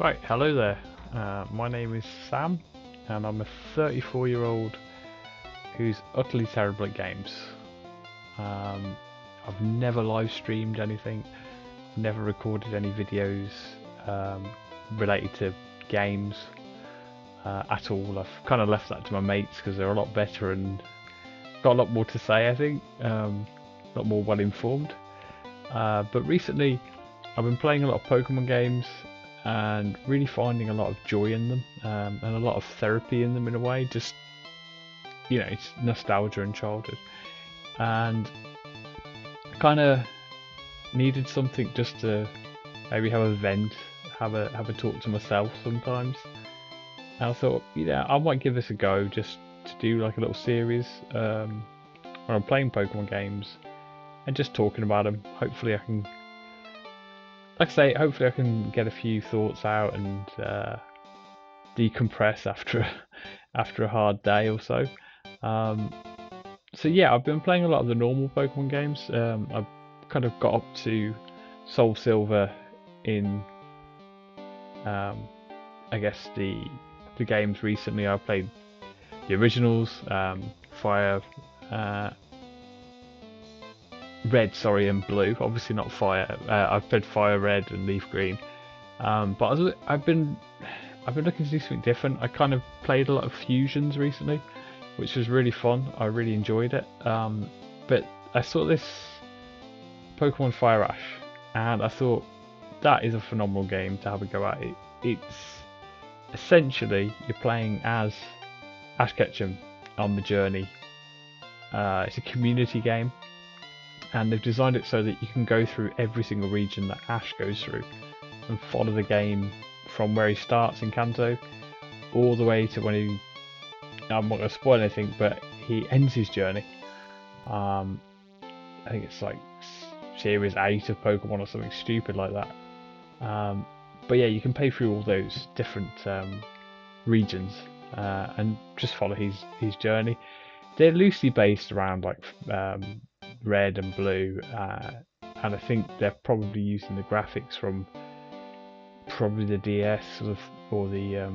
Right, hello there. My name is Sam, and I'm a 34-year-old who's utterly terrible at games. Um, I've never live streamed anything, never recorded any videos um, related to games at all. I've kind of left that to my mates because they're a lot better and got a lot more to say, I think, a lot more well informed. But recently, I've been playing a lot of Pokemon games and really finding a lot of joy in them and a lot of therapy in them in a way. Just, it's nostalgia and childhood. And I kind of needed something just to maybe have a vent, have a talk to myself sometimes. And I thought, I might give this a go just to do like a little series when I'm playing Pokemon games and just talking about them. Hopefully I can, like I say, hopefully I can get a few thoughts out and decompress after after a hard day or so. Um, so yeah, I've been playing a lot of the normal Pokemon games. I've kind of got up to Soul Silver in, I guess the games recently. I played the originals, Fire, uh, Red, sorry, and Blue. Obviously not Fire. I've played Fire Red and Leaf Green. But I've been looking to do something different. I kind of played a lot of fusions recently, which was really fun. I really enjoyed it. But I saw this Pokemon Fire Ash, and I thought that is a phenomenal game to have a go at. It's essentially you're playing as Ash Ketchum on the journey. It's a community game, and they've designed it so that you can go through every single region that Ash goes through and follow the game from where he starts in Kanto all the way to when he, I'm not going to spoil anything, but he ends his journey. Um, I think it's like series 8 of Pokemon or something stupid like that. But yeah, you can play through all those different regions and just follow his journey. They're loosely based around like Red and Blue, and I think they're probably using the graphics from probably the DS or the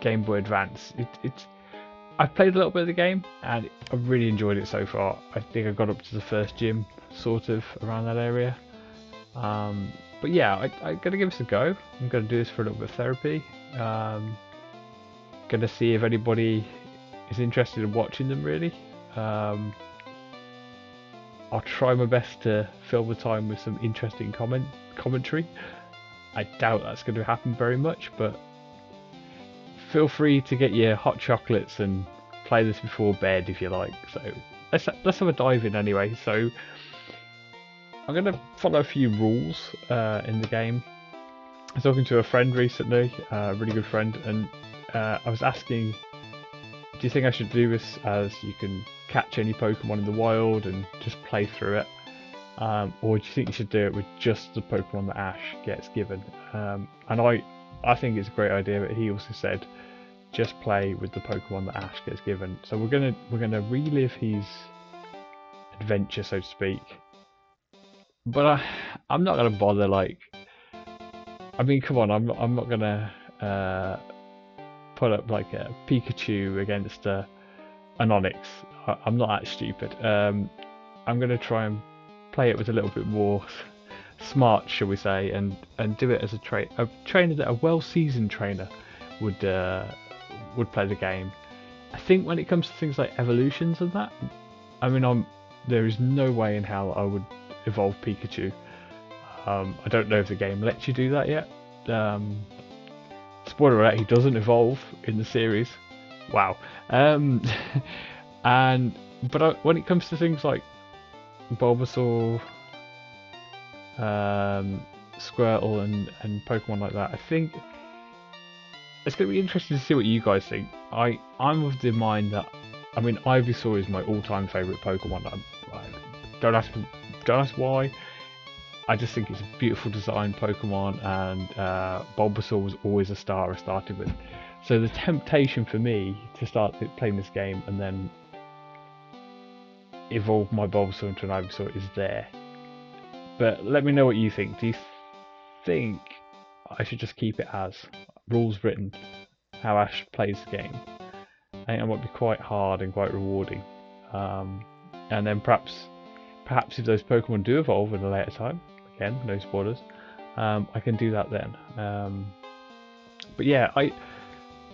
Game Boy Advance. I've played a little bit of the game and I've really enjoyed it so far. I think I got up to the first gym, sort of around that area. But yeah, I'm gonna give this a go. I'm gonna do this for a little bit of therapy. Gonna see if anybody is interested in watching them. Really, I'll try my best to fill the time with some interesting commentary. I doubt that's going to happen very much, but feel free to get your hot chocolates and play this before bed if you like. So let's have a dive in anyway. So I'm going to follow a few rules in the game. I was talking to a friend recently, a really good friend, and I was asking, do you think I should do this as you can catch any Pokemon in the wild and just play through it? Or do you think you should do it with just the Pokemon that Ash gets given? And I think it's a great idea, but he also said just play with the Pokemon that Ash gets given. So we're gonna relive his adventure, so to speak. But I'm not gonna bother. Like, I mean, come on, I'm not gonna put up like a Pikachu against an Onix. I'm not that stupid. I'm gonna try and play it with a little bit more smart, shall we say, and do it as a trainer that a well-seasoned trainer would play the game. I think when it comes to things like evolutions and that, I mean, there is no way in hell I would evolve Pikachu. I don't know if the game lets you do that yet. Spoiler alert: he doesn't evolve in the series. Wow. When it comes to things like Bulbasaur, Squirtle, and Pokemon like that, I think it's going to be interesting to see what you guys think. I'm of the mind that, I mean, Ivysaur is my all-time favourite Pokemon. Don't ask why. I just think it's a beautiful design Pokemon, and Bulbasaur was always a star I started with. So the temptation for me to start playing this game and then evolve my Bulbasaur into an Ivysaur is there. But let me know what you think. think I should just keep it as rules written, how Ash plays the game. I think that might be quite hard and quite rewarding. And then perhaps if those Pokemon do evolve at a later time, again, no spoilers, I can do that then. But yeah, I'm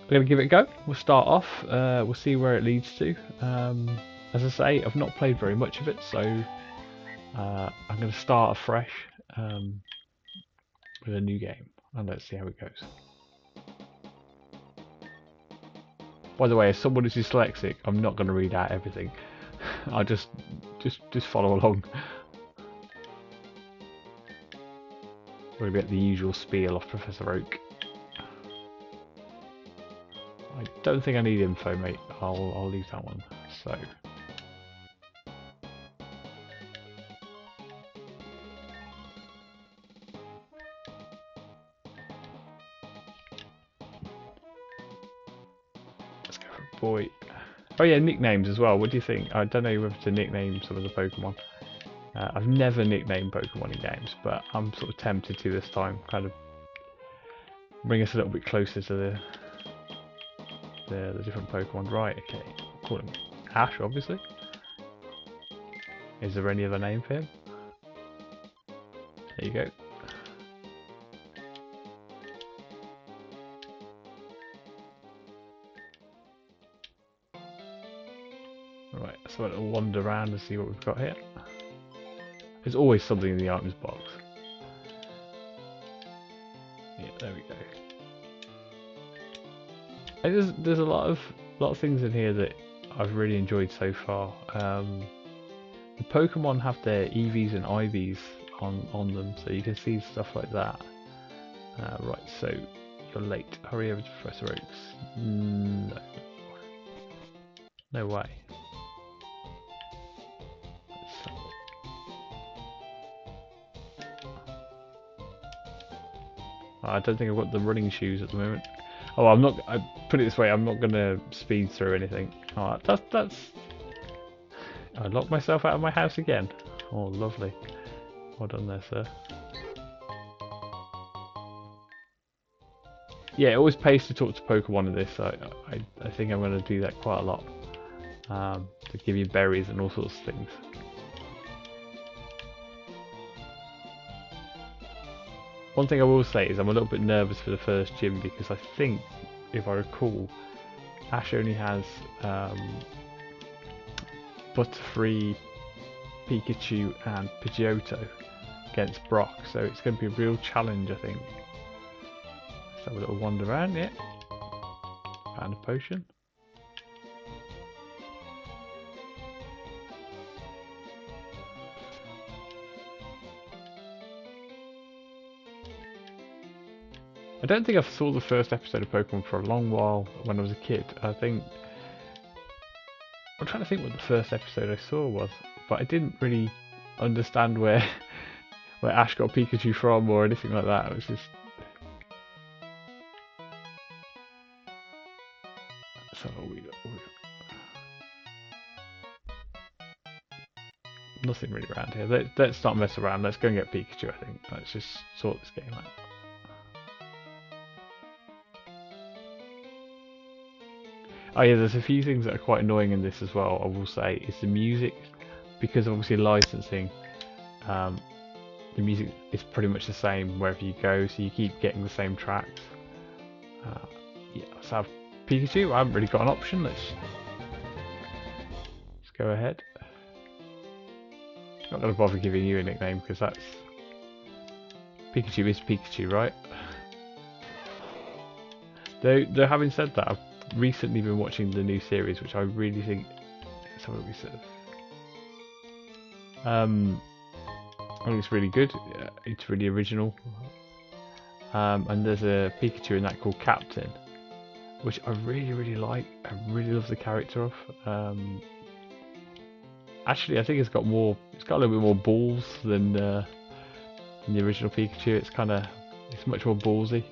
going to give it a go. We'll start off, we'll see where it leads to. As I say, I've not played very much of it, so I'm going to start afresh with a new game, and let's see how it goes. By the way, as someone who's dyslexic, I'm not going to read out everything. I'll just follow along. We'll get the usual spiel off Professor Oak. I don't think I need info, mate. I'll leave that one. So. Let's go for a boy. Oh yeah, nicknames as well. What do you think? I don't know whether to nickname some of the Pokemon. I've never nicknamed Pokemon in games, but I'm sort of tempted to this time. Kind of bring us a little bit closer to the different Pokemon. Right, okay. Call him Ash, obviously. Is there any other name for him? There you go. Right, so I'll wander around and see what we've got here. There's always something in the items box. Yeah, there we go. And there's a lot of things in here that I've really enjoyed so far. The Pokemon have their EVs and IVs on them, so you can see stuff like that. Right, so you're late. Hurry over to Professor Oaks. No. No way. I don't think I've got the running shoes at the moment. Oh, I put it this way. I'm not gonna speed through anything. Oh, that's. I locked myself out of my house again. Oh, lovely. Well done there, sir. Yeah, it always pays to talk to Pokemon in this. I think I'm going to do that quite a lot. To give you berries and all sorts of things. One thing I will say is I'm a little bit nervous for the first gym because I think, if I recall, Ash only has Butterfree, Pikachu and Pidgeotto against Brock, so it's going to be a real challenge, I think. Let's have a little wander around, yeah. Found a potion. I don't think I saw the first episode of Pokemon for a long while when I was a kid. I'm trying to think what the first episode I saw was, but I didn't really understand where Ash got Pikachu from or anything like that. It was just so we got nothing really around here. Let's not mess around. Let's go and get Pikachu. I think let's just sort this game out. Oh yeah, there's a few things that are quite annoying in this as well, I will say. It's the music, because obviously licensing, the music is pretty much the same wherever you go, so you keep getting the same tracks. Yeah, let's have Pikachu. I haven't really got an option, let's go ahead. Not going to bother giving you a nickname, because that's... Pikachu is Pikachu, right? Though having said that, I've recently been watching the new series, which I really think something we said. I think it's really good. It's really original. And there's a Pikachu in that called Captain, which I really like. I really love the character of. Actually, I think it's got a little bit more balls than the original Pikachu. It's much more ballsy.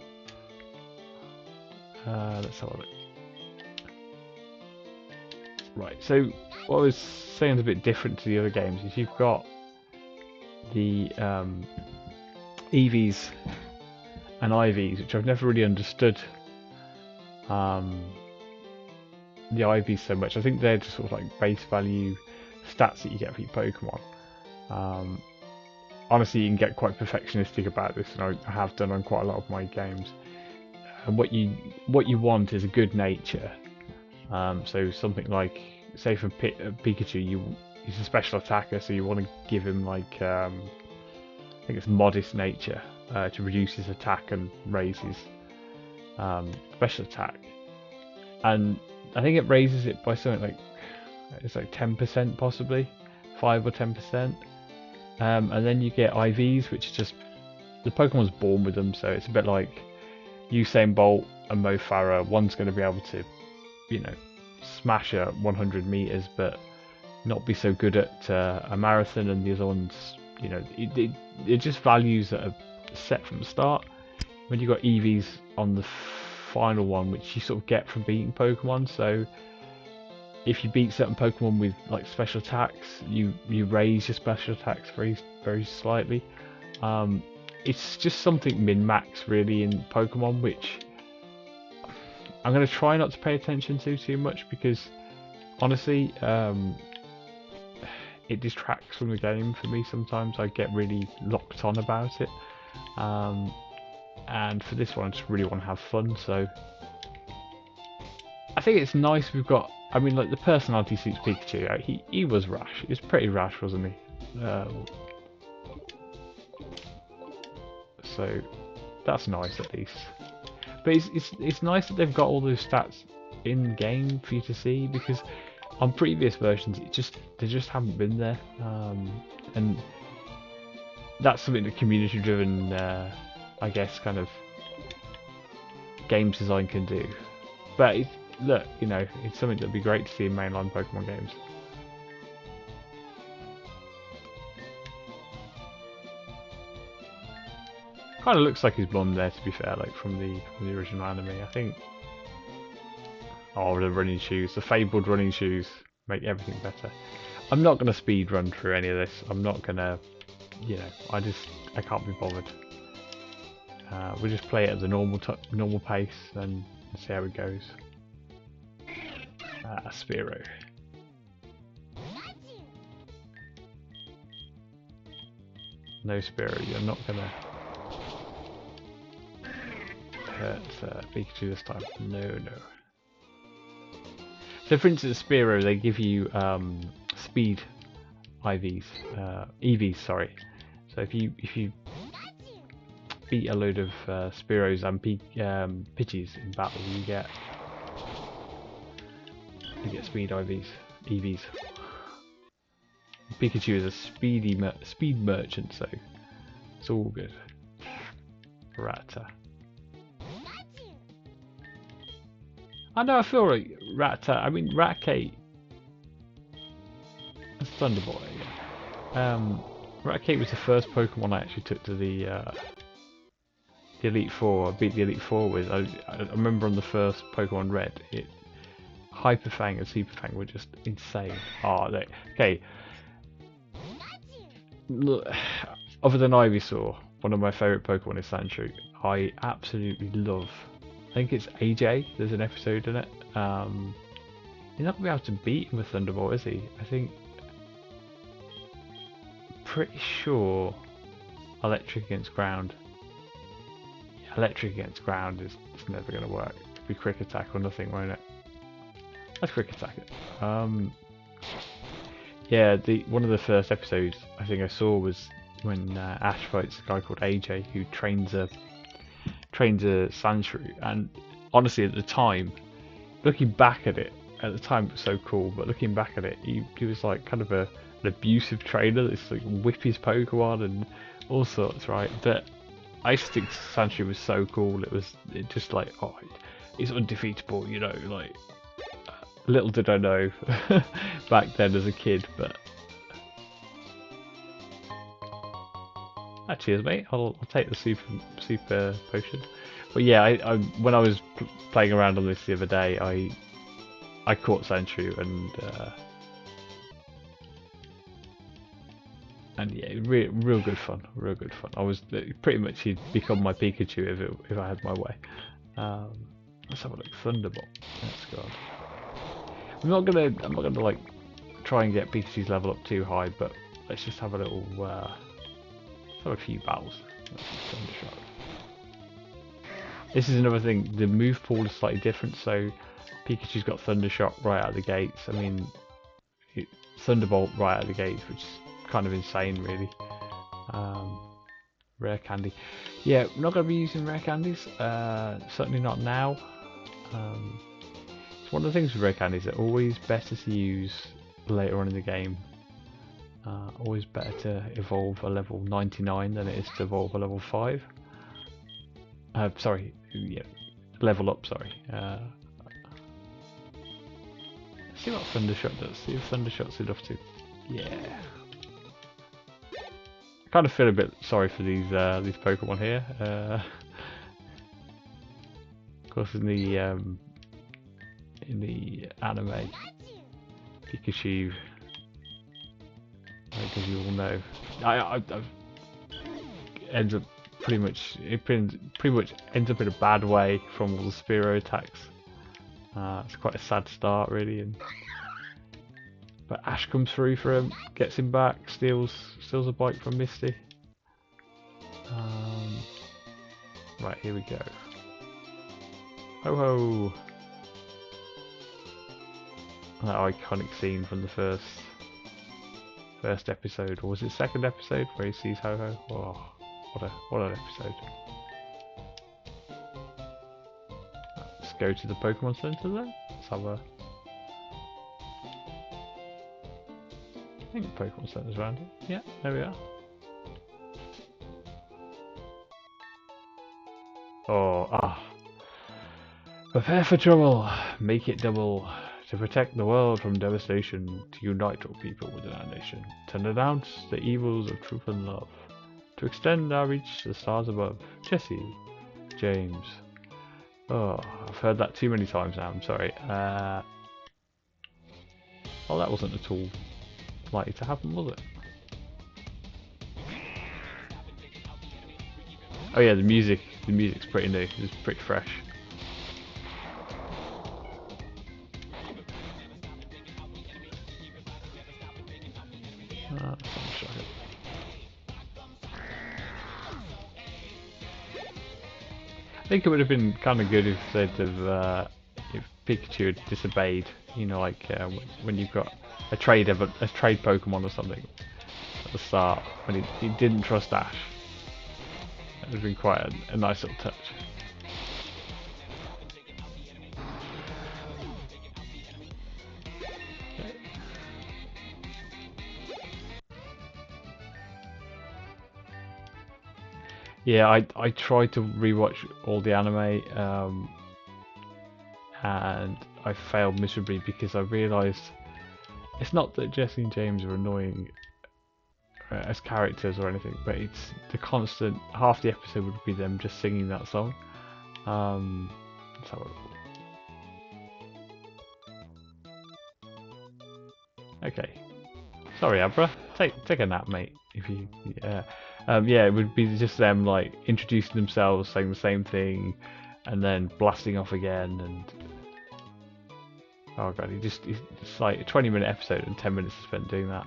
Let's have a look. Right, so what I was saying is a bit different to the other games is you've got the EVs and IVs, which I've never really understood. The IVs so much. I think they're just sort of like base value stats that you get for your Pokemon. Honestly, you can get quite perfectionistic about this, and I have done on quite a lot of my games. And what you want is a good nature. So something like, say for Pikachu, he's a special attacker, so you want to give him like I think it's modest nature to reduce his attack and raise his special attack. And I think it raises it by something like, it's like 10% possibly, 5 or 10%. And then you get IVs, which is just, the Pokemon's born with them, so it's a bit like Usain Bolt and Mo Farah. One's going to be able to, you know, smash at 100 meters, but not be so good at a marathon, and the other ones, you know, it just values that are set from the start. When you got EVs on the final one, which you sort of get from beating Pokemon, so if you beat certain Pokemon with like special attacks, you raise your special attacks very, very slightly. It's just something min-max really in Pokemon, which I'm going to try not to pay attention to too much, because honestly, it distracts from the game for me sometimes. I get really locked on about it. And for this one, I just really want to have fun, so I think it's nice we've got, I mean, like, the personality suits Pikachu. He was rash. He was pretty rash, wasn't he? So that's nice at least. But it's nice that they've got all those stats in game for you to see, because on previous versions they just haven't been there. And that's something that community driven I guess kind of games design can do. But look, you know, it's something that'd be great to see in mainline Pokemon games. Kind of looks like he's blonde there, to be fair, like from the original anime, I think. Oh, the running shoes, the fabled running shoes make everything better. I'm not gonna speed run through any of this. I'm not gonna, you know, I can't be bothered. We'll just play it at the normal pace and see how it goes. Spearow. No, Spearow, you're not gonna hurt Pikachu this time. No. So for instance, Spearow, they give you speed EVs, sorry. So if you beat a load of Spearows and Pidgeys in battle, you get speed EVs. Pikachu is a speed merchant, so it's all good. Rattata. I know, I feel like Rattata. I mean, Raticate. That's Thunderbolt. Yeah. Raticate was the first Pokemon I actually took to the Elite Four. I beat the Elite Four with. I remember on the first Pokemon Red, Hyper Fang and Super Fang were just insane. Okay. Look, other than Ivysaur, one of my favourite Pokemon is Sandshrew. I absolutely love. I think it's AJ. There's an episode in it. He's not gonna be able to beat him with Thunderbolt, is he? I think. Pretty sure. Electric against ground. Yeah, electric against ground is never gonna work. It'll be Quick Attack or nothing, won't it? Let's Quick Attack it. Yeah, one of the first episodes I think I saw was when Ash fights a guy called AJ who trains a Sandshrew, and honestly at the time, looking back at it, at the time it was so cool, but looking back at it, he was like kind of an abusive trainer that's like whip his Pokemon and all sorts, right? But I just think Sandshrew was so cool. It just like, oh, it's undefeatable, you know, like. Little did I know back then as a kid, but cheers, mate. I'll take the super potion. But yeah, I when I was playing around on this the other day, I caught Sandshrew and And yeah, real good fun, real good fun. I was pretty much he'd become my Pikachu if I had my way. Let's have a look. Thunderbolt. That's good. I'm not gonna like try and get Pikachu's level up too high, but let's just have a little let's have a few battles. Thundershock. This is another thing. The move pool is slightly different, so Pikachu's got Thundershock right out of the gates. I mean, Thunderbolt right out of the gates, which is kind of insane, really. Rare candy. Yeah, we're not going to be using rare candies. Certainly not now. It's one of the things with rare candies. They're always better to use later on in the game. Always better to evolve a level 99 than it is to evolve a level 5. Sorry, yeah, level up, sorry. See what Thundershot does, see if Thundershot's enough to... Yeah. I kind of feel a bit sorry for these Pokemon here. Of course in the anime, Pikachu, as you all know, I ends up pretty much ends up in a bad way from all the Spearow attacks. It's quite a sad start, really. But Ash comes through for him, gets him back, steals a bike from Misty. Right, here we go. Ho ho! That iconic scene from the first episode, or was it second episode, where he sees Ho Ho? Oh, what an episode! Let's go to the Pokemon Center then. Let's have a... I think the Pokemon Center's around here. Yeah, there we are. Prepare for trouble, make it double. To protect the world from devastation, to unite all people within our nation, to denounce the evils of truth and love, to extend our reach to the stars above. Jesse, James. Oh, I've heard that too many times now, I'm sorry. Well, that wasn't at all likely to happen, was it? Oh yeah, the music's pretty new, it's pretty fresh. I think it would have been kind of good if if Pikachu had disobeyed, you know, like when you've got a trade Pokemon or something at the start, when he didn't trust Ash. That would have been quite a nice little touch. Yeah, I tried to rewatch all the anime, and I failed miserably because I realised it's not that Jesse and James are annoying as characters or anything, but it's the constant. Half the episode would be them just singing that song. Let's have a look. Okay, sorry Abra, take a nap, mate. If you, yeah, it would be just them like introducing themselves, saying the same thing, and then blasting off again. And oh god, it's like a 20-minute episode and 10 minutes spent doing that.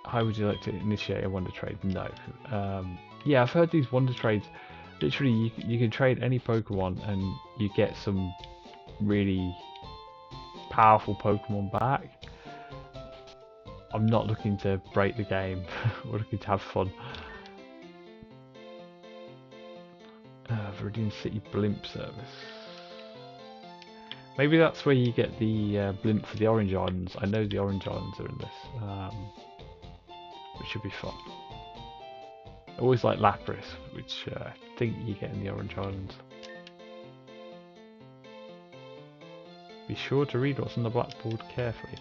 How would you like to initiate a wonder trade? No. Yeah, I've heard these wonder trades. Literally, you can trade any Pokemon and you get some really powerful Pokemon back. I'm not looking to break the game. We're looking to have fun. Viridian City Blimp Service. Maybe that's where you get the blimp for the Orange Islands. I know the Orange Islands are in this. Which should be fun. I always like Lapras, which I think you get in the Orange Islands. Be sure to read what's on the blackboard carefully.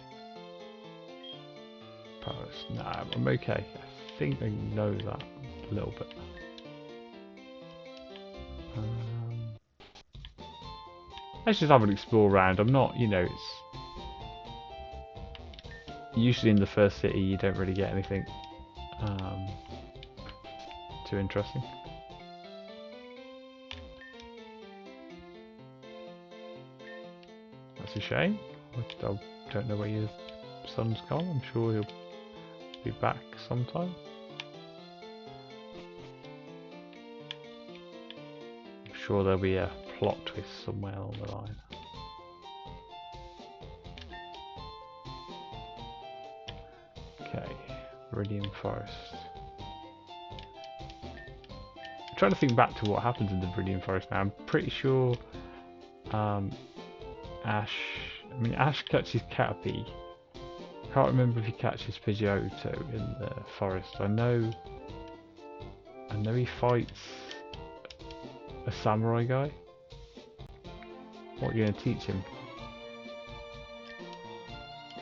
Paris. Nah, I'm okay. I think I know that a little bit. Let's just have an explore around. I'm not, you know, usually in the first city you don't really get anything too interesting. That's a shame. I don't know where your son's gone. I'm sure he'll be back sometime. I'm sure there'll be a plot twist somewhere along the line. Okay, Viridian Forest. I'm trying to think back to what happens in the Viridian Forest now. I'm pretty sure Ash catches Caterpie. Can't remember if he catches Pidgeotto in the forest. I know he fights a samurai guy. What are you going to teach him?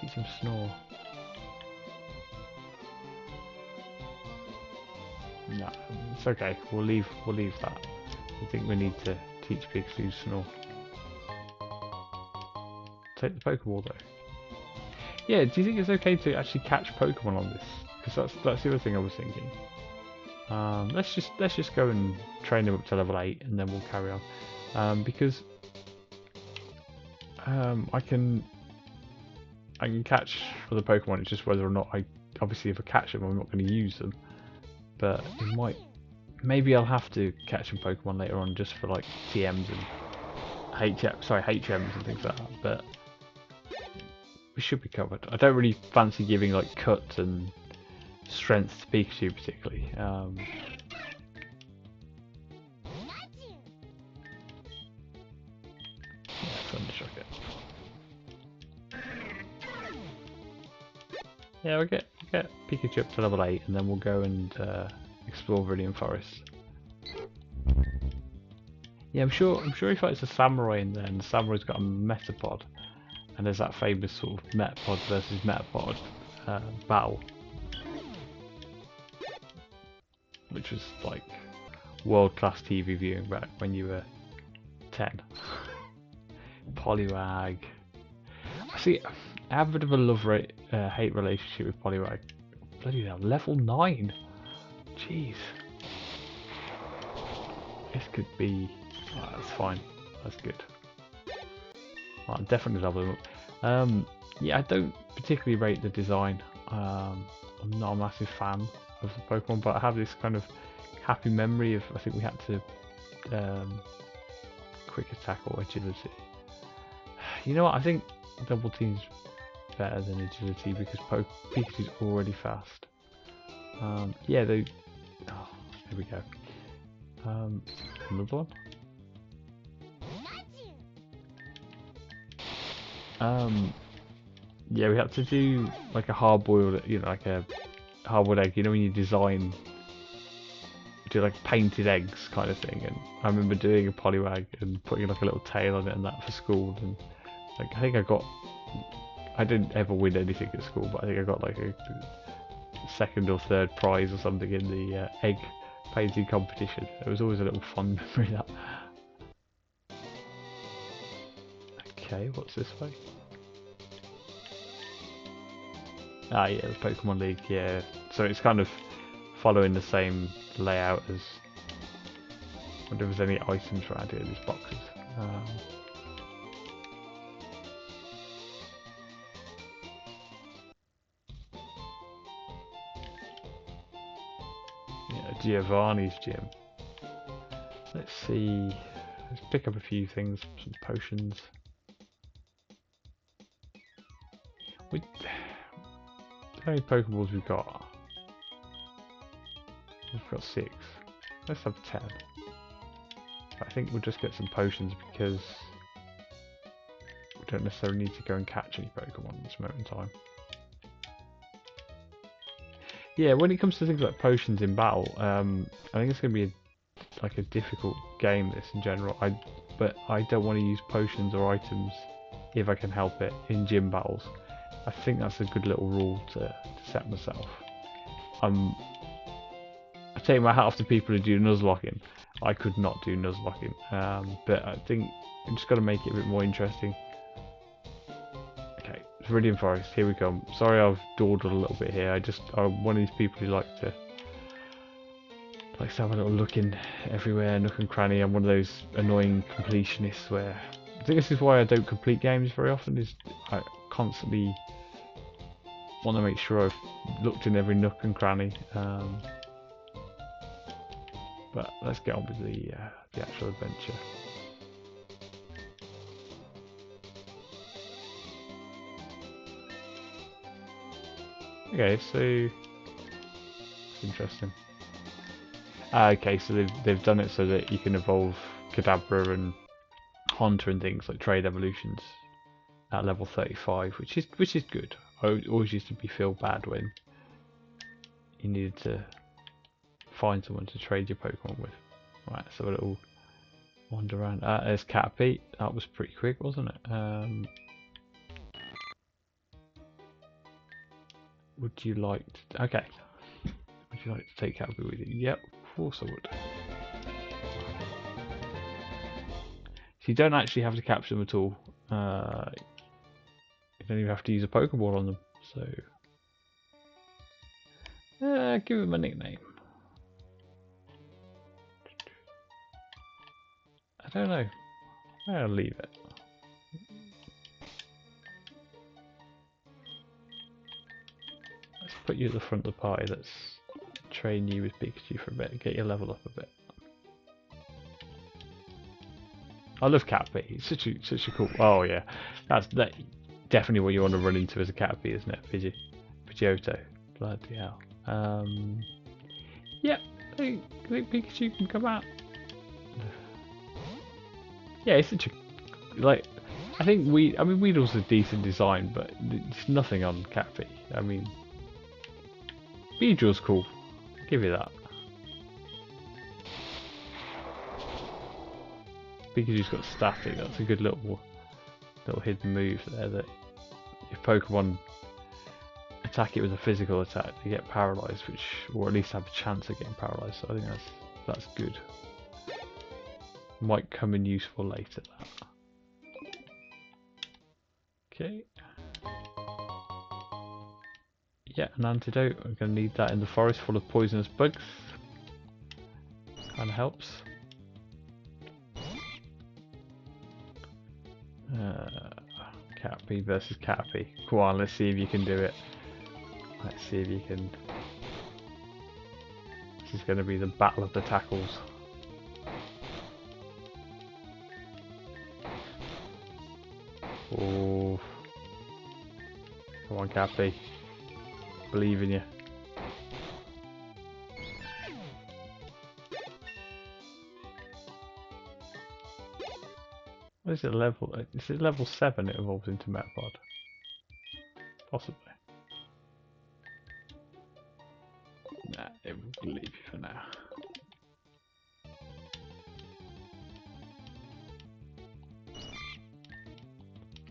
Teach him snore. No, it's okay. We'll leave that. I think we need to teach Pikachu snore. Take the Pokeball though. Yeah, do you think it's okay to actually catch Pokemon on this? Because that's the other thing I was thinking. Let's just go and train them up to level 8, and then we'll carry on. Because I can catch other Pokemon. It's just whether or not obviously if I catch them, I'm not going to use them. But maybe I'll have to catch some Pokemon later on just for like TMs and HMs and things like that. But we should be covered. I don't really fancy giving like cut and strength to Pikachu particularly. Thundershock it. Yeah, we'll get Pikachu up to level 8, and then we'll go and explore Viridian Forest. Yeah, I'm sure he fights a samurai in there, and the samurai's got a Metapod, and there's that famous sort of Metapod versus Metapod battle, which was like world-class TV viewing back when you were 10. Poliwag. See, I have a bit of a love-hate relationship with Poliwag. Bloody hell, level 9! Jeez. This could be... Oh, that's fine. That's good. I'll definitely level them up. Yeah, I don't particularly rate the design. I'm not a massive fan of the Pokemon, but I have this kind of happy memory of, I think we had to quick attack or agility. You know what, I think Double Team's better than agility because Pikachu's already fast. Yeah, oh, there we go. Another one. Yeah, we had to do like a hard-boiled, like a hard-boiled egg. You know when you do like painted eggs kind of thing. And I remember doing a Poliwag and putting like a little tail on it and that for school. And like I think I didn't ever win anything at school, but I think I got like a second or third prize or something in the egg painting competition. It was always a little fun memory that. Okay, what's this way? Ah yeah, the Pokemon League, yeah. So it's kind of following the same layout as... I wonder if there's any items around here in these boxes. Yeah, Giovanni's gym. Let's see... Let's pick up a few things, some potions. How many Pokeballs we've got? We've got 6. Let's have 10. I think we'll just get some potions because we don't necessarily need to go and catch any Pokemon at this moment in time. Yeah, when it comes to things like potions in battle, I think it's going to be a difficult game this in general. But I don't want to use potions or items if I can help it in gym battles. I think that's a good little rule to set myself. I take my hat off to people who do Nuzlocking. I could not do Nuzlocking, but I think I'm just got to make it a bit more interesting. Okay, Viridian Forest, here we come. Sorry I've dawdled a little bit here. I'm one of these people who likes to have a little look in everywhere, nook and cranny. I'm one of those annoying completionists where I think this is why I don't complete games very often, is I constantly want to make sure I've looked in every nook and cranny. But let's get on with the actual adventure. Okay, so it's interesting. Okay, so they've done it so that you can evolve Kadabra and Haunter and things like trade evolutions at level 35, which is good. I always used to feel bad when you needed to find someone to trade your Pokemon with. Right, so a little wander around. There's Caterpie. That was pretty quick, wasn't it? Would you like to... Okay. Would you like to take Caterpie with you? Yep, of course I would. So you don't actually have to capture them at all. You don't even have to use a Pokeball on them. So... give him a nickname. I don't know. I'll leave it. Let's put you at the front of the party. Let's train you with Pikachu for a bit, get your level up a bit. I love Caterpie. It's such a cool. Oh yeah, that's definitely what you want to run into as a Caterpie, isn't it? Pidgeotto. Bloody hell. Yep. I think Pikachu can come out. Yeah, it's such a I think Weedle's a decent design, but it's nothing on Caterpie. I mean, Beedrill's cool. I'll give you that. Pikachu's got static. That's a good little hidden move there. That if Pokemon attack it with a physical attack, they get paralyzed, or at least have a chance of getting paralyzed. So I think that's good. Might come in useful later. That. Okay. Yeah, an antidote. I'm going to need that in the forest full of poisonous bugs. Kind of helps. Caterpie versus Caterpie. Go on, let's see if you can do it. Let's see if you can. This is going to be the battle of the tackles. Oh. Come on, Caterpie. Believe in you. What is it level? Is it level 7 it evolves into Metapod? Possibly. Nah, it will leave you for now.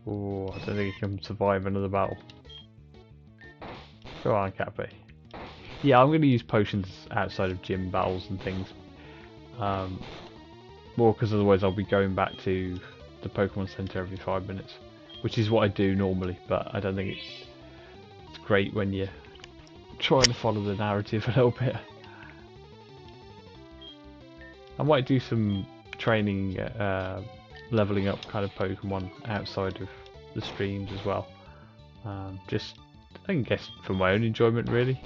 Oh, I don't think it can survive another battle. Go on, Caterpie. Yeah, I'm going to use potions outside of gym battles and things. More because otherwise I'll be going back to the Pokemon Center every 5 minutes, which is what I do normally, but I don't think it's great when you're trying to follow the narrative a little bit. I might do some training, leveling up kind of Pokemon outside of the streams as well. Just, I guess, for my own enjoyment, really.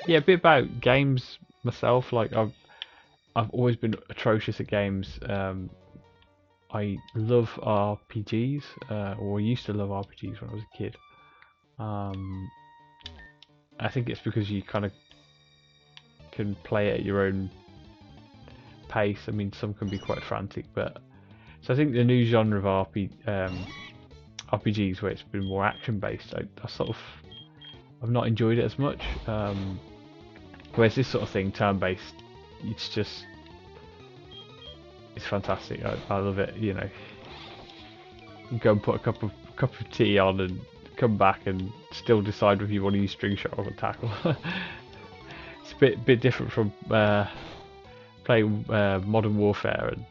Yeah, a bit about games myself. Like I've always been atrocious at games. I love RPGs, or I used to love RPGs when I was a kid. I think it's because you kind of can play it at your own pace. I mean, some can be quite frantic, but so I think the new genre of RPGs, where it's been more action-based, I've not enjoyed it as much. Whereas this sort of thing, turn-based, it's fantastic. I love it. You know, go and put a cup of tea on and come back and still decide if you want to use string shot or tackle. It's a bit different from playing Modern Warfare and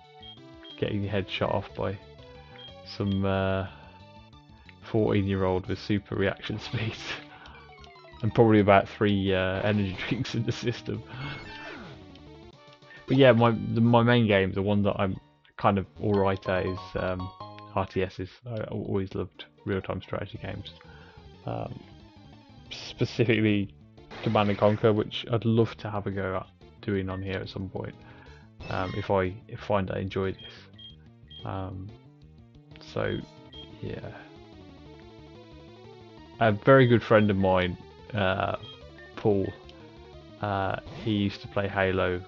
getting your head shot off by some 14-year-old with super reaction speed. And probably about 3 energy drinks in the system. But yeah, my main game, the one that I'm kind of alright at, is RTSs. I always loved real-time strategy games. Specifically Command and Conquer, which I'd love to have a go at doing on here at some point. If I find I enjoy this. So yeah. A very good friend of mine, Paul, he used to play Halo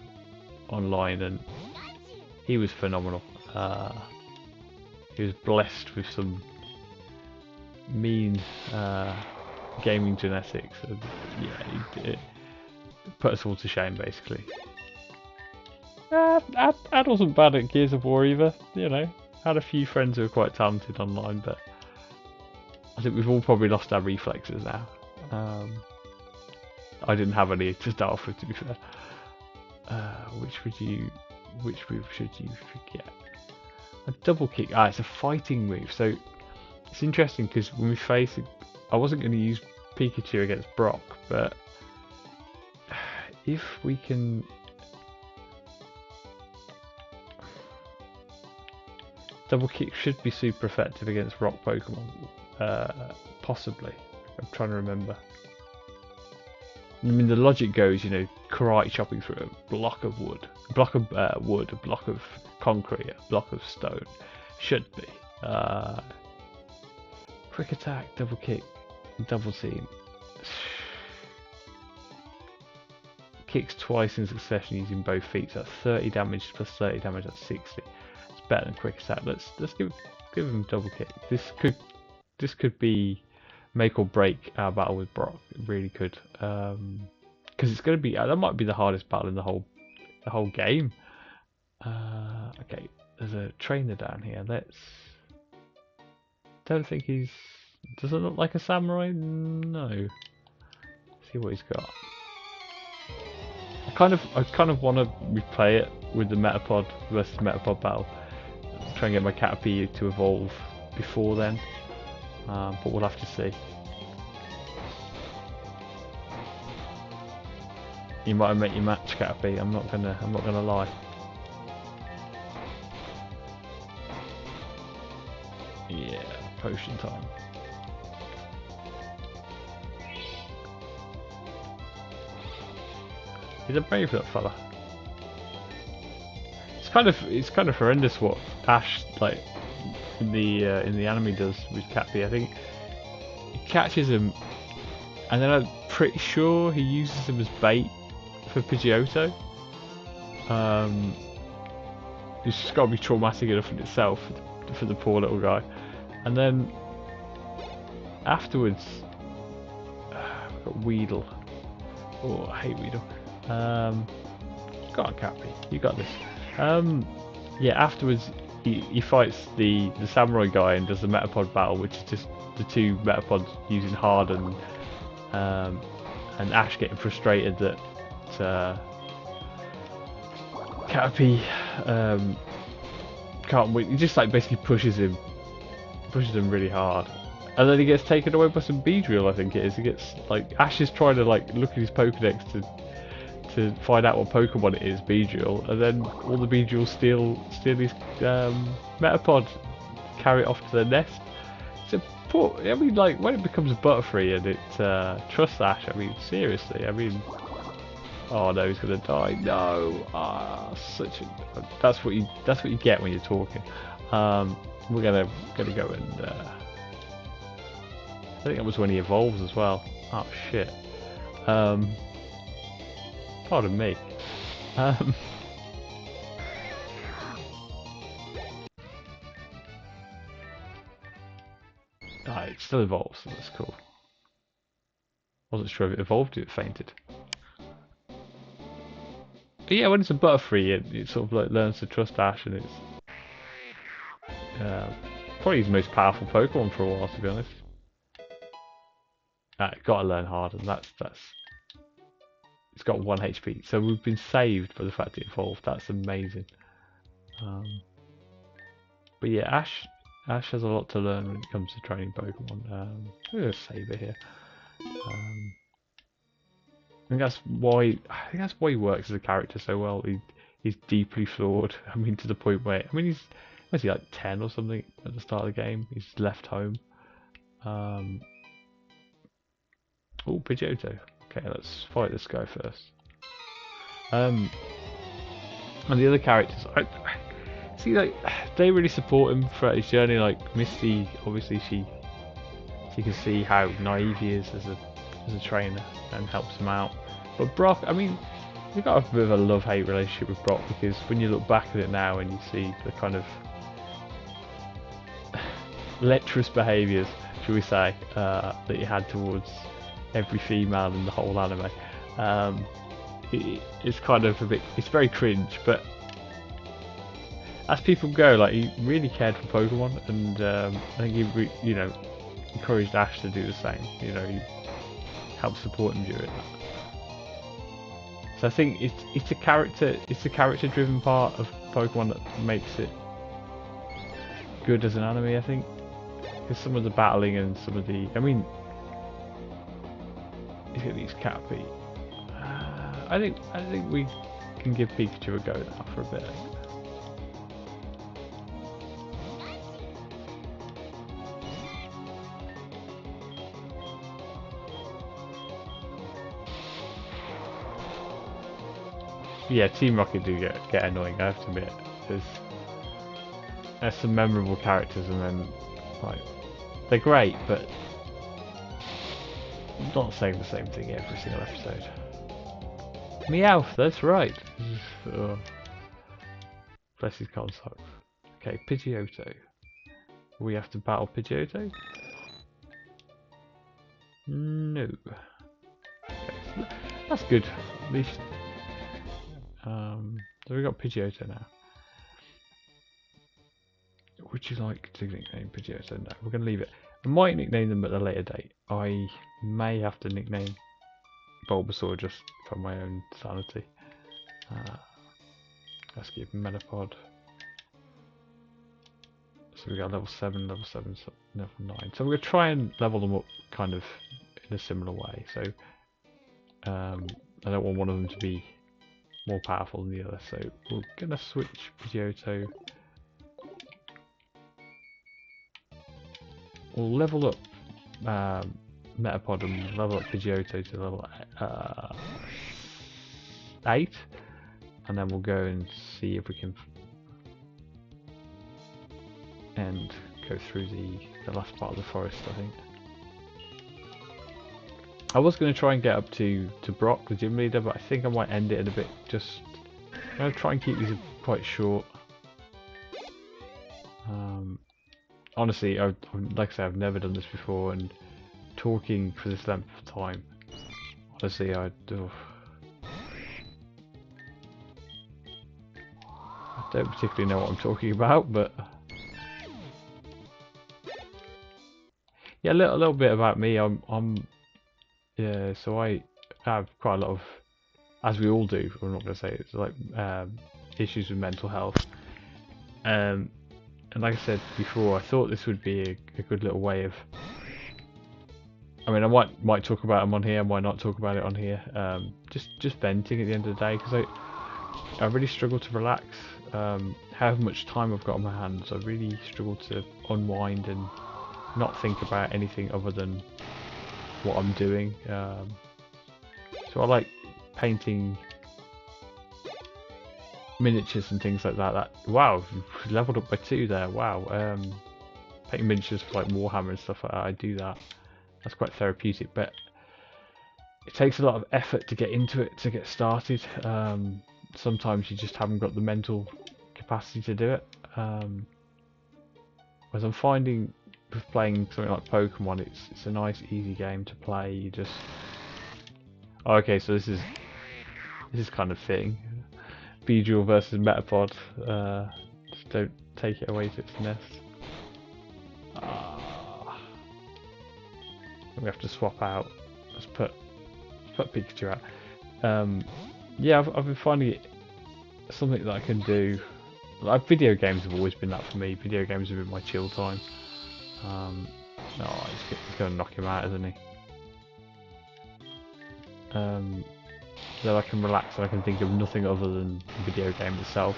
online and he was phenomenal. He was blessed with some mean gaming genetics, and yeah, it put us all to shame basically. I wasn't bad at Gears of War either, you know. Had a few friends who were quite talented online, but I think we've all probably lost our reflexes now. I didn't have any to start off with, to be fair. Which move should you forget? A double kick. It's a fighting move. So it's interesting because when we face it, I wasn't going to use Pikachu against Brock, but if we can. Double kick should be super effective against rock Pokemon. Possibly. I'm trying to remember. I mean, the logic goes, you know, karate chopping through a block of wood, a block of wood, a block of concrete, a block of stone. Should be. Quick attack, double kick, double team. Kicks twice in succession using both feet. So that's 30 damage plus 30 damage. That's 60. It's better than quick attack. Let's give him double kick. This could be make or break our battle with Brock. It really could, because it's going to be that might be the hardest battle in the whole game. Okay, there's a trainer down here. Don't think he's. Does it look like a samurai? No. Let's see what he's got. I kind of want to replay it with the Metapod versus Metapod battle. Try and get my Caterpie to evolve before then. But we'll have to see. You might have met your match, Caterpie. I'm not gonna lie. Yeah, potion time. He's a brave little fella. It's kind of horrendous what Ash like in the anime does with Caterpie. I think he catches him, and then I'm pretty sure he uses him as bait for Pidgeotto. It's just got to be traumatic enough in itself for the poor little guy. And then afterwards, we've got Weedle. Oh, I hate Weedle. Go on, Cappy, you got this. Yeah, afterwards he fights the samurai guy and does the Metapod battle, which is just the two Metapods using Harden, and Ash getting frustrated that Caterpie can't win. He just like basically pushes him really hard, and then he gets taken away by some Beedrill. I think it is. He gets like Ash is trying to like look at his Pokedex to find out what Pokemon it is, Beedrill, and then all the Beedrills steal his Metapod, carry it off to their nest. So poor. I mean, like when it becomes Butterfree and it trusts Ash. I mean, seriously. I mean. Oh no, he's gonna die. No, that's what you get when you're talking. We're gonna go and I think that was when he evolves as well. Oh shit. Pardon me. It still evolves, so that's cool. Wasn't sure if it evolved, it fainted. But yeah, when it's a Butterfree, it sort of like learns to trust Ash, and it's probably his most powerful Pokemon for a while, to be honest. Gotta learn Harden. That's it's got 1 HP, so we've been saved by the fact it evolved. That's amazing. But yeah, Ash has a lot to learn when it comes to training Pokemon. I'm gonna save it here. I think that's why he works as a character so well. He's deeply flawed. I mean, to the point where was he like 10 or something at the start of the game? He's left home. Oh, Pidgeotto. Okay, let's fight this guy first. And the other characters, I see, like, they really support him throughout his journey. Like Misty, obviously she can see how naive he is as a trainer and helps him out. But Brock, I mean, we've got a bit of a love-hate relationship with Brock, because when you look back at it now and you see the kind of lecherous behaviours, shall we say, that he had towards every female in the whole anime, it's kind of it's very cringe. But as people go, like, he really cared for Pokemon, and I think he encouraged Ash to do the same. He helped support him during that. So I think it's a character-driven part of Pokemon that makes it good as an anime. I think, because some of the battling and some of the, look at these Caterpie. I think we can give Pikachu a go now for a bit. Yeah, Team Rocket do get annoying, I have to admit. There's some memorable characters, and then, like, they're great, but not saying the same thing every single episode. Meowth, that's right. Bless his con socks. Okay, Pidgeotto. We have to battle Pidgeotto? No. Okay, that's good. At least. So we got Pidgeotto now. Would you like to nickname Pidgeotto? No, we're going to leave it. I might nickname them at a later date. I may have to nickname Bulbasaur just for my own sanity. Let's give him Metapod. So we got level 7, level 9. So we're going to try and level them up kind of in a similar way. So I don't want one of them to be more powerful than the other. So we're going to switch Pidgeotto. We'll level up Metapod and level up Pidgeotto to level 8, and then we'll go and see if we can go through the last part of the forest. I think I was going to try and get up to Brock, the gym leader, but I think I might end it in a bit. I'm going to try and keep these quite short. Honestly, like I said, I've never done this before, and talking for this length of time, honestly, I don't particularly know what I'm talking about, but yeah, a little bit about me. Yeah, so I have quite a lot of, as we all do, I'm not going to say it's like issues with mental health. And like I said before, I thought this would be a good little way of, I might talk about them on here, I might not talk about it on here, just venting at the end of the day, because I really struggle to relax. However much time I've got on my hands, I really struggle to unwind and not think about anything other than what I'm doing. So I like painting miniatures and things like that. Wow, leveled up by 2 there. Wow. Painting miniatures for like Warhammer and stuff like that. I do that. That's quite therapeutic, but it takes a lot of effort to get into it, to get started. Sometimes you just haven't got the mental capacity to do it. Whereas I'm finding with playing something like Pokemon, it's a nice, easy game to play. You just okay, so this is kind of fitting. Beedrill versus Metapod. Just don't take it away to its nest. We have to swap out. Let's put Pikachu out. Yeah, I've been finding it something that I can do Like, video games have always been that for me. Video games have been my chill time. Oh, he's going to knock him out, isn't he? So I can relax and I can think of nothing other than the video game itself.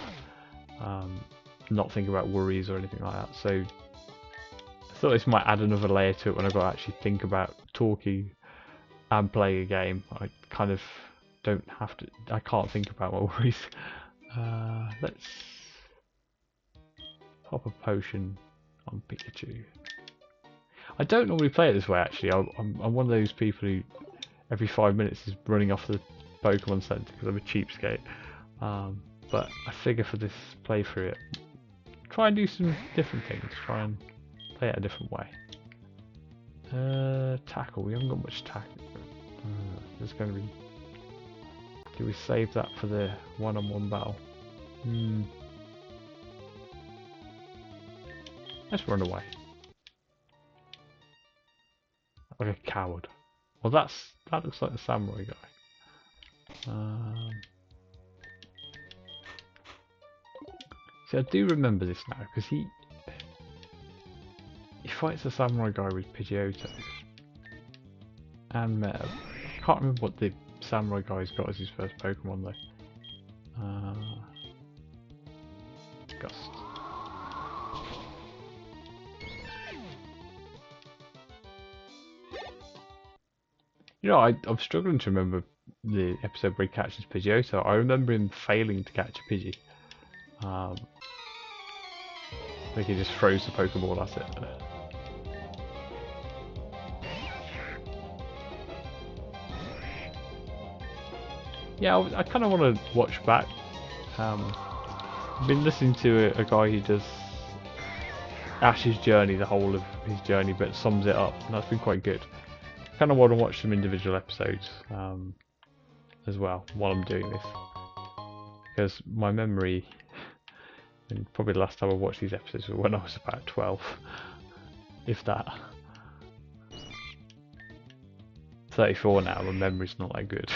Not think about worries or anything like that. So I thought this might add another layer to it when I got to actually think about talking and playing a game. I kind of don't have to. I can't think about my worries. Let's pop a potion on Pikachu. I don't normally play it this way actually. I'm one of those people who every 5 minutes is running off the Pokemon Center because I'm a cheapskate. But I figure for this playthrough, try and do some different things. Try and play it a different way. Tackle. We haven't got much tackle. There's going to be. Do we save that for the one-on-one battle? Let's run away. Like a coward. Well, that looks like the samurai guy. See, I do remember this now because he fights the samurai guy with Pidgeotto and Meta. I can't remember what the samurai guy's got as his first Pokemon though. Gust. You know, I'm struggling to remember the episode where he catches Pidgeotto. I remember him failing to catch a Pidgey. I think he just throws the Pokeball at it. Yeah, I kind of want to watch back. I've been listening to a guy who does Ash's journey, the whole of his journey, but sums it up, and that's been quite good. I kind of want to watch some individual episodes as well while I'm doing this, because my memory, and probably the last time I watched these episodes was when I was about 12, if that. 34 now, my memory's not that good.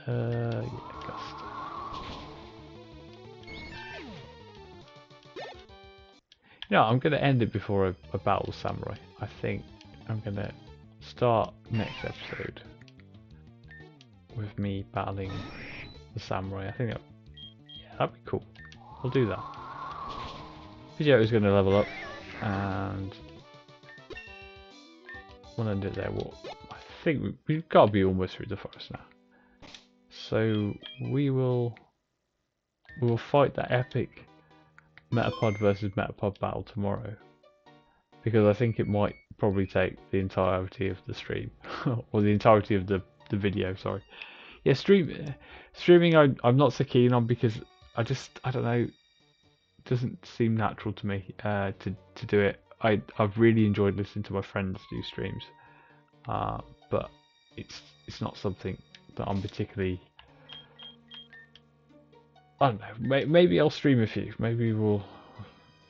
Yeah, Gust. You know, I'm going to end it before I battle Samurai. I think I'm going to start next episode with me battling the Samurai. I think that'd be cool. We'll do that. Pidgeotto's going to level up, and we'll end it there. Well, I think we've got to be almost through the forest now. So we will fight that epic Metapod versus Metapod battle tomorrow, because I think it might probably take the entirety of the stream or the entirety of the video. Sorry. Yeah, streaming I'm not so keen on because I don't know. It doesn't seem natural to me to do it. I've really enjoyed listening to my friends do streams, but it's not something that I'm particularly. I don't know. Maybe I'll stream a few. Maybe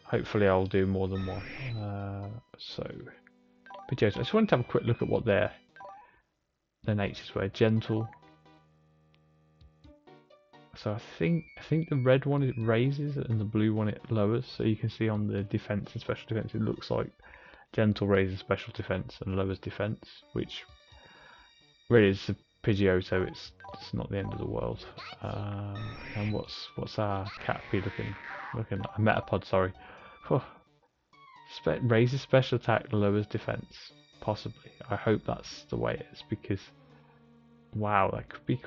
hopefully I'll do more than one. So, Pidgeotto. I just wanted to have a quick look at what their natures were. Gentle. So I think the red one it raises and the blue one it lowers. So you can see on the defense and special defense, it looks like gentle raises special defense and lowers defense, which really is a Pidgeotto. It's not the end of the world. And what's our cat be looking like? A Metapod, sorry. Raises special attack, lowers defense. Possibly. I hope that's the way it is, because wow, that could be.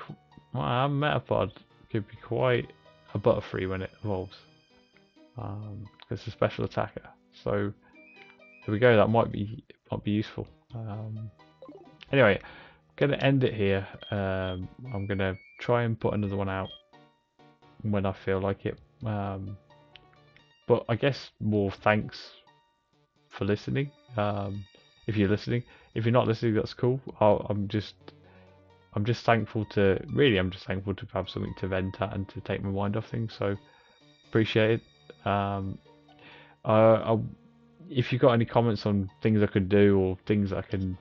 Wow, a Metapod could be quite a Butterfree when it evolves. It's a special attacker. So there we go. That might be useful. Anyway. Gonna end it here. I'm gonna try and put another one out when I feel like it. But I guess more thanks for listening. If you're listening, if you're not listening, that's cool. I'm just thankful to have something to vent at and to take my mind off things. So appreciate it. If you've got any comments on things I could do or things I can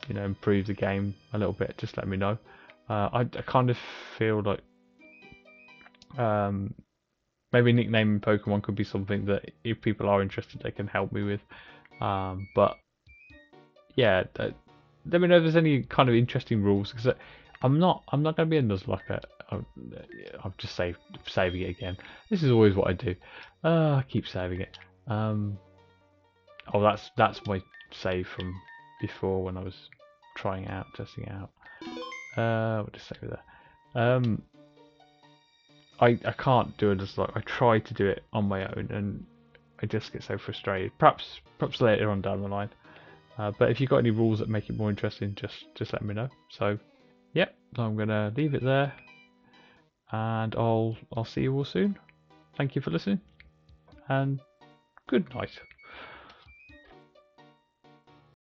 improve the game a little bit, just let me know. I kind of feel like maybe nicknaming Pokemon could be something that if people are interested, they can help me with. But yeah, let me know if there's any kind of interesting rules because I'm not going to be a Nuzlocke. I've just saving it again. This is always what I do. I keep saving it. Oh, that's my save from before when I was trying it out, testing it out. What to save there? I can't do it as like I try to do it on my own and I just get so frustrated. Perhaps later on down the line. But if you've got any rules that make it more interesting, just let me know. So, yep, I'm gonna leave it there, and I'll see you all soon. Thank you for listening, and good night.